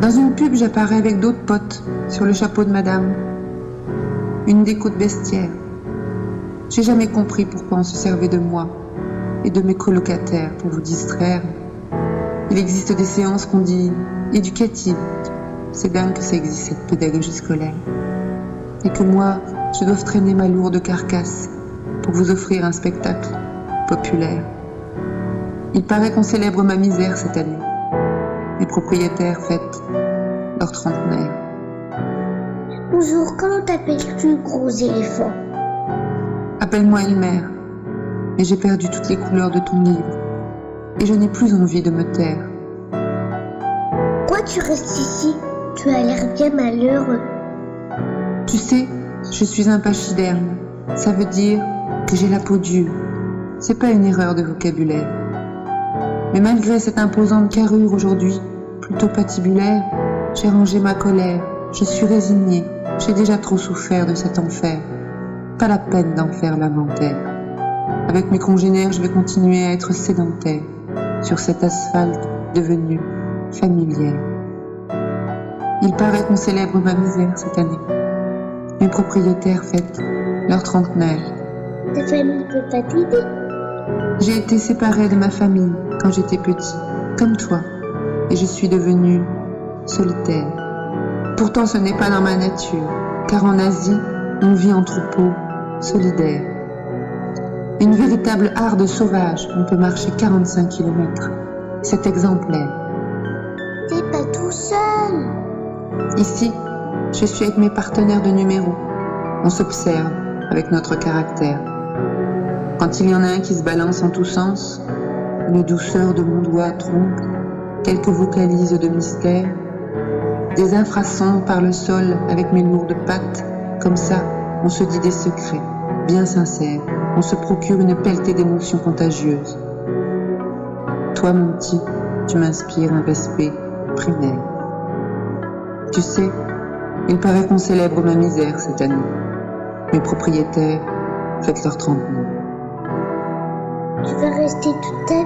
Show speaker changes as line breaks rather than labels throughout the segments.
Dans une pub, j'apparais avec d'autres potes sur le chapeau de madame. Une déco de bestiaire. J'ai jamais compris pourquoi on se servait de moi et de mes colocataires pour vous distraire. Il existe des séances qu'on dit éducatives. C'est dingue que ça existe, cette pédagogie scolaire. Et que moi, je dois traîner ma lourde carcasse pour vous offrir un spectacle populaire. Il paraît qu'on célèbre ma misère cette année. Les propriétaires fêtent leur trentenaire.
Bonjour, comment t'appelles-tu, gros éléphant?
Appelle-moi Elmer. Et j'ai perdu toutes les couleurs de ton livre. Et je n'ai plus envie de me taire.
Pourquoi tu restes ici? Tu as l'air bien malheureux.
Tu sais, je suis un pachyderme. Ça veut dire que j'ai la peau dure. C'est pas une erreur de vocabulaire. Mais malgré cette imposante carrure aujourd'hui, plutôt patibulaire, j'ai rangé ma colère. Je suis résignée. J'ai déjà trop souffert de cet enfer. Pas la peine d'en faire l'inventaire. Avec mes congénères, je vais continuer à être sédentaire sur cet asphalte devenu familier. Il paraît qu'on célèbre ma misère cette année. Mes propriétaires fêtent leur trentenaire.
Ta famille peut pas t'aider?
J'ai été séparée de ma famille quand j'étais petit, comme toi, et je suis devenue solitaire. Pourtant, ce n'est pas dans ma nature, car en Asie, on vit en troupeau solidaire. Une véritable harde sauvage, on peut marcher 45 km. C'est exemplaire.
T'es pas tout seul.
Ici, je suis avec mes partenaires de numéro. On s'observe avec notre caractère. Quand il y en a un qui se balance en tous sens, une douceur de mon doigt trompe, quelques vocalises de mystère, des infrasons par le sol avec mes lourdes pattes, comme ça, on se dit des secrets, bien sincères, on se procure une pelletée d'émotions contagieuses. Toi, mon petit, tu m'inspires un respect primaire. Tu sais, il paraît qu'on célèbre ma misère cette année. Mes propriétaires fêtent leur trentenaire.
Tu vas rester toute ta vie?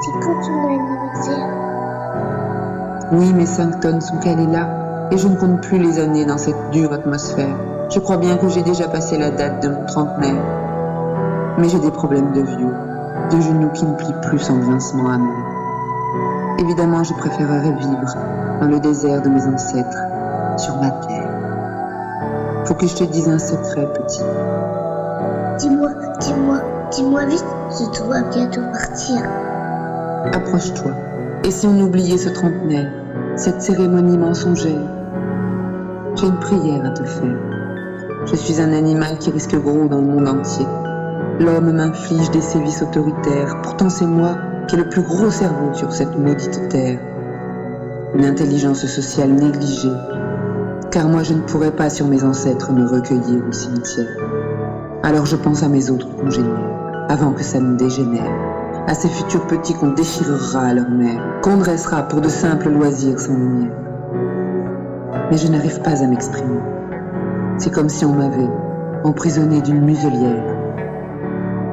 C'est quand ton anniversaire?
Oui, mes 5 tonnes sont calées là, et je ne compte plus les années dans cette dure atmosphère. Je crois bien que j'ai déjà passé la date de mon trentenaire. Mais j'ai des problèmes de vieux, de genoux qui ne plient plus sans grincement amer. Évidemment, je préférerais vivre dans le désert de mes ancêtres, sur ma terre. Faut que je te dise un secret, petit.
Dis-moi vite, je dois bientôt partir.
Approche-toi. Et si on oubliait ce trentenaire, cette cérémonie mensongère? J'ai une prière à te faire. Je suis un animal qui risque gros dans le monde entier. L'homme m'inflige des sévices autoritaires. Pourtant c'est moi qui ai le plus gros cerveau sur cette maudite terre. Une intelligence sociale négligée. Car moi je ne pourrais pas sur mes ancêtres me recueillir au cimetière. Alors je pense à mes autres congénères, avant que ça ne dégénère. À ces futurs petits qu'on déchirera à leur mère, qu'on dressera pour de simples loisirs sans lumière. Mais je n'arrive pas à m'exprimer. C'est comme si on m'avait emprisonné d'une muselière.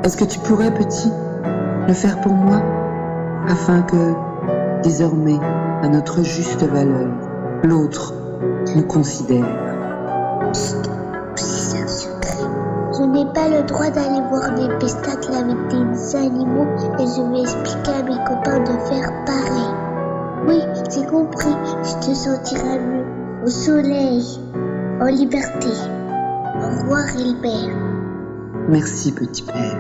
Est-ce que tu pourrais, petit, le faire pour moi, afin que, désormais, à notre juste valeur, l'autre nous considère?
Psst, c'est un secret. Je n'ai pas le droit d'aller voir des pestacles avec des animaux et je vais expliquer à mes copains de faire pareil. Oui, j'ai compris, je te sentirai mieux. Au soleil, en liberté. Au revoir, Hilbert.
Merci, petit père.